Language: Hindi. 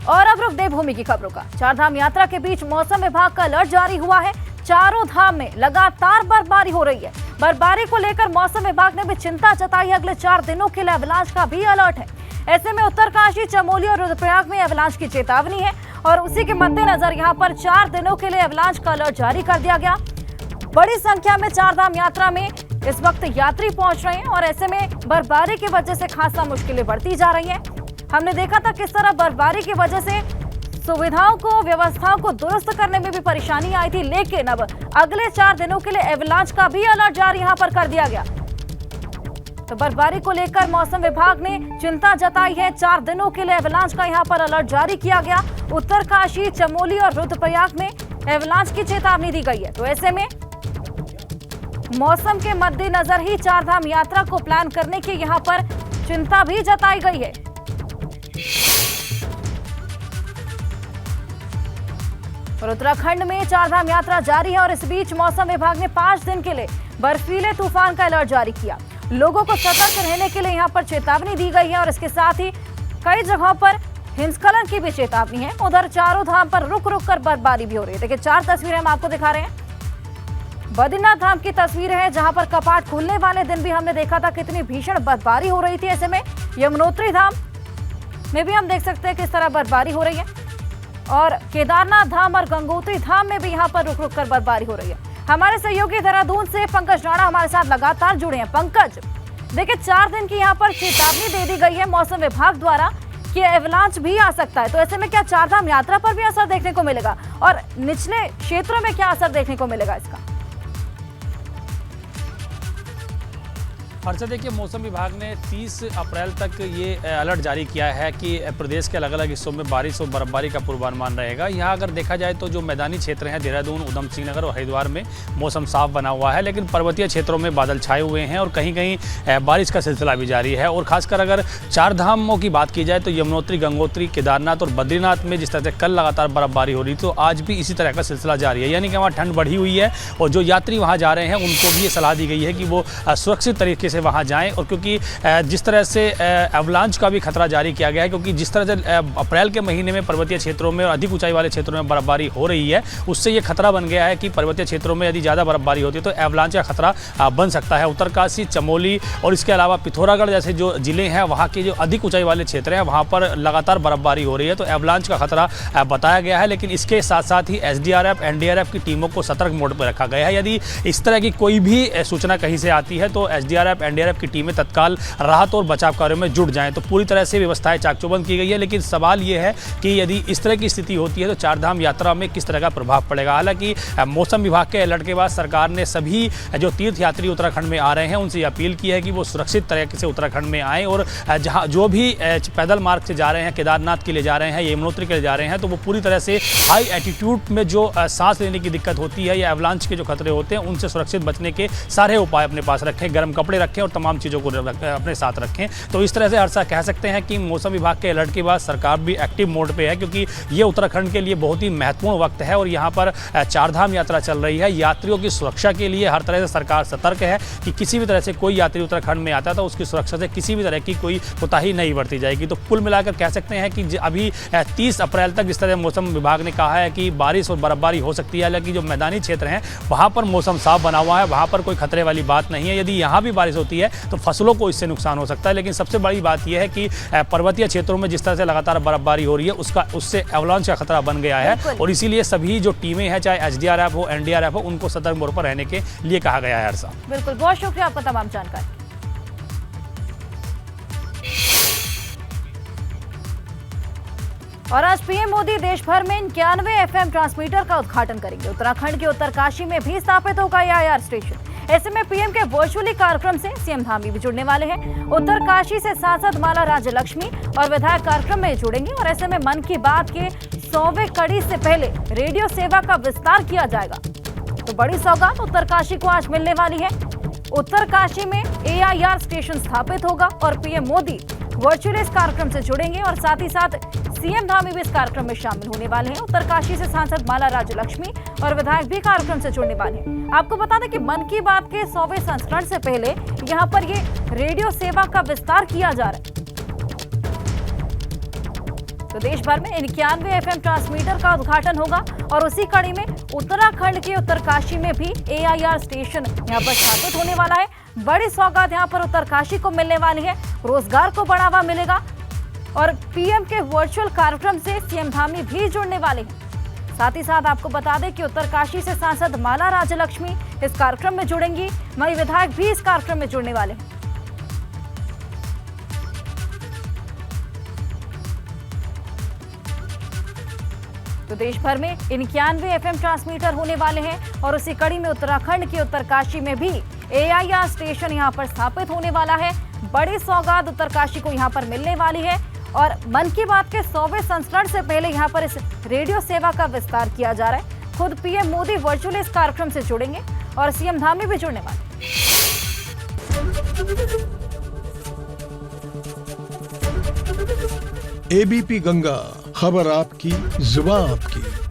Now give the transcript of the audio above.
और अब रुख देवभूमि की खबरों का। चारधाम यात्रा के बीच मौसम विभाग का अलर्ट जारी हुआ है। चारों धाम में लगातार बर्फबारी हो रही है। बर्फबारी को लेकर मौसम विभाग ने भी चिंता जताई है। अगले 4 दिनों के लिए अवलांच का भी अलर्ट है। ऐसे में उत्तरकाशी, चमोली और रुद्रप्रयाग में अवलांच की चेतावनी है और उसी के मद्देनजर यहां पर 4 दिनों के लिए अवलांच का अलर्ट जारी कर दिया गया। बड़ी संख्या में चारधाम यात्रा में इस वक्त यात्री पहुंच रहे हैं और ऐसे में बर्फबारी की वजह से खासा मुश्किलें बढ़ती जा रही हैं। हमने देखा था किस तरह बर्फबारी की वजह से सुविधाओं को, व्यवस्थाओं को दुरुस्त करने में भी परेशानी आई थी, लेकिन अब अगले 4 दिनों के लिए एवलांच का भी अलर्ट जारी यहां पर कर दिया गया। तो बर्फबारी को लेकर मौसम विभाग ने चिंता जताई है। 4 दिनों के लिए एवलांच का यहां पर अलर्ट जारी किया गया। उत्तरकाशी, चमोली और रुद्रप्रयाग में एवलांच की चेतावनी दी गई है। तो ऐसे में मौसम के मद्देनजर ही चारधाम यात्रा को प्लान करने की यहां पर चिंता भी जताई गई है। और उत्तराखंड में चारधाम यात्रा जारी है और इस बीच मौसम विभाग ने 5 दिन के लिए बर्फीले तूफान का अलर्ट जारी किया। लोगों को सतर्क रहने के लिए यहां पर चेतावनी दी गई है और इसके साथ ही कई जगहों पर हिमस्खलन की भी चेतावनी है। उधर चारों धाम पर रुक रुक कर बर्फबारी भी हो रही है। देखिए 4 तस्वीरें हम आपको दिखा रहे हैं। बद्रीनाथ धाम की तस्वीरें हैं जहां पर कपाट खुलने वाले दिन भी हमने देखा था कितनी भीषण बर्फबारी हो रही थी। ऐसे में यमुनोत्री धाम में भी हम देख सकते हैं किस तरह बर्फबारी हो रही है और केदारनाथ धाम और गंगोत्री धाम में भी यहां पर रुक रुक कर बर्फबारी हो रही है। हमारे सहयोगी देहरादून से पंकज राणा हमारे साथ लगातार जुड़े हैं। पंकज, देखिए 4 दिन की यहां पर चेतावनी दे दी गई है मौसम विभाग द्वारा कि एवलांच भी आ सकता है। तो ऐसे में क्या चारधाम यात्रा पर भी असर देखने को मिलेगा और निचले क्षेत्रों में क्या असर देखने को मिलेगा इसका? हर्षा, देखिए मौसम विभाग ने 30 अप्रैल तक ये अलर्ट जारी किया है कि प्रदेश के अलग अलग हिस्सों में बारिश और बर्फबारी का पूर्वानुमान रहेगा। यहाँ अगर देखा जाए तो जो मैदानी क्षेत्र हैं देहरादून, उधम सिंह नगर और हरिद्वार में मौसम साफ बना हुआ है, लेकिन पर्वतीय क्षेत्रों में बादल छाए हुए हैं और कहीं कहीं बारिश का सिलसिला भी जारी है। और खासकर अगर चारधामों की बात की जाए तो यमुनोत्री, गंगोत्री, केदारनाथ और बद्रीनाथ में जिस तरह से कल लगातार बर्फबारी हो रही तो आज भी इसी तरह का सिलसिला जारी है। यानी कि वहाँ ठंड बढ़ी हुई है और जो यात्री वहाँ जा रहे हैं उनको भी ये सलाह दी गई है कि वो सुरक्षित तरीके से वहां जाएं। और क्योंकि जिस तरह से अवलांच का भी खतरा जारी किया गया है, क्योंकि जिस तरह से अप्रैल के महीने में पर्वतीय क्षेत्रों में और अधिक ऊंचाई वाले क्षेत्रों में बर्फबारी हो रही है, उससे ये खतरा बन गया है कि पर्वतीय क्षेत्रों में यदि ज़्यादा बर्फबारी होती है तो अवलांच का खतरा बन सकता है। उत्तरकाशी, चमोली और इसके अलावा पिथौरागढ़ जैसे जो जिले हैं वहाँ के जो अधिक ऊंचाई वाले क्षेत्र हैं वहाँ पर लगातार बर्फबारी हो रही है, तो अवलांच का खतरा बताया गया है। लेकिन इसके साथ साथ ही SDRF, NDRF की टीमों को सतर्क मोड पर रखा गया है। यदि इस तरह की कोई भी सूचना कहीं से आती है तो SDRF, NDRF की टीमें तत्काल राहत और बचाव कार्यों में जुट जाएं। तो पूरी तरह से व्यवस्थाएं चाक-चौबंद की गई है। लेकिन सवाल ये है कि यदि इस तरह की स्थिति होती है तो चारधाम यात्रा में किस तरह का प्रभाव पड़ेगा। हालांकि मौसम विभाग के अलर्ट के बाद सरकार ने सभी जो तीर्थयात्री उत्तराखंड में आ रहे हैं उनसे अपील की है कि वो सुरक्षित तरीके से उत्तराखंड में आएँ और जहाँ जो भी पैदल मार्ग से जा रहे हैं, केदारनाथ के लिए जा रहे हैं, यमुनोत्री के लिए जा रहे हैं, तो वो पूरी तरह से हाई एटीट्यूड में जो सांस लेने की दिक्कत होती है या एवलांच के जो खतरे होते हैं उनसे सुरक्षित बचने के सारे उपाय अपने पास रखें, गर्म कपड़े रखें और तमाम चीज़ों को अपने साथ रखें। तो इस तरह से हर्षा कह सकते हैं कि मौसम विभाग के अलर्ट के बाद सरकार भी एक्टिव मोड पे है, क्योंकि ये उत्तराखंड के लिए बहुत ही महत्वपूर्ण वक्त है और यहाँ पर चारधाम यात्रा चल रही है। यात्रियों की सुरक्षा के लिए हर तरह से सरकार सतर्क है कि किसी भी तरह से कोई यात्री उत्तराखंड में आता है तो उसकी सुरक्षा से किसी भी तरह की कोई कोताही नहीं बरती जाएगी। तो कुल मिलाकर कह सकते हैं कि अभी 30 अप्रैल तक जिस तरह मौसम विभाग ने कहा है कि बारिश और बर्फबारी हो सकती है, हालांकि जो मैदानी क्षेत्र हैं वहाँ पर मौसम साफ बना हुआ है, वहाँ पर कोई खतरे वाली बात नहीं है। यदि यहाँ भी बारिश होती है तो फसलों को इससे नुकसान हो सकता है। लेकिन सबसे बड़ी बात यह है कि पर्वतीय क्षेत्रों में जिस तरह से लगातार बर्फबारी हो रही है उससे एवलांच का खतरा बन गया है और इसीलिए सभी जो टीमें हैं, चाहे SDRF हो, NDRF हो, उनको सतर्क मोड पर रहने के लिए कहा गया है। हर्षा, बिल्कुल, बहुत शुक्रिया आपका तमाम जानकारी। और आज PM मोदी देश भर में 91 FM ट्रांसमीटर का उद्घाटन करेंगे। उत्तराखंड के उत्तरकाशी में भी स्थापित होगा AIR स्टेशन। ऐसे में PM के वर्चुअली कार्यक्रम से CM धामी भी जुड़ने वाले हैं। उत्तरकाशी से सांसद माला राज्यलक्ष्मी और विधायक कार्यक्रम में जुड़ेंगे और ऐसे में मन की बात के 100वें कड़ी से पहले रेडियो सेवा का विस्तार किया जाएगा। तो बड़ी सौगात उत्तरकाशी को आज मिलने वाली है। उत्तरकाशी में AIR स्टेशन स्थापित होगा और PM मोदी वर्चुअली इस कार्यक्रम से जुड़ेंगे और साथ ही साथ CM धामी भी इस कार्यक्रम में शामिल होने वाले हैं। उत्तरकाशी से सांसद माला राज्यलक्ष्मी और विधायक भी कार्यक्रम से जुड़ने वाले हैं। आपको बता दें कि मन की बात के 100वें संस्करण से पहले यहां पर ये रेडियो सेवा का विस्तार किया जा रहा है। तो देश भर में 91 FM ट्रांसमीटर का उद्घाटन होगा और उसी कड़ी में उत्तराखंड के उत्तरकाशी में भी AIR स्टेशन यहाँ पर स्थापित होने वाला है। बड़ी सौगात यहाँ पर उत्तरकाशी को मिलने वाली है, रोजगार को बढ़ावा मिलेगा और PM के वर्चुअल कार्यक्रम से CM धामी भी जुड़ने वाले हैं। साथ ही साथ आपको बता दें कि उत्तरकाशी से सांसद माला राज्यलक्ष्मी इस कार्यक्रम में जुड़ेंगी, वहीं विधायक भी इस कार्यक्रम में जुड़ने वाले हैं। तो देश भर में 91 FM ट्रांसमीटर होने वाले हैं और उसी कड़ी में उत्तराखंड के उत्तरकाशी में भी AIR स्टेशन यहां पर स्थापित होने वाला है। बड़ी सौगात उत्तरकाशी को यहां पर मिलने वाली है और मन की बात के 100वें संस्करण से पहले यहां पर इस रेडियो सेवा का विस्तार किया जा रहा है। खुद PM मोदी वर्चुअली इस कार्यक्रम से जुड़ेंगे और CM धामी भी जुड़ने वाले। ABP गंगा, खबर आपकी, जुबान आपकी।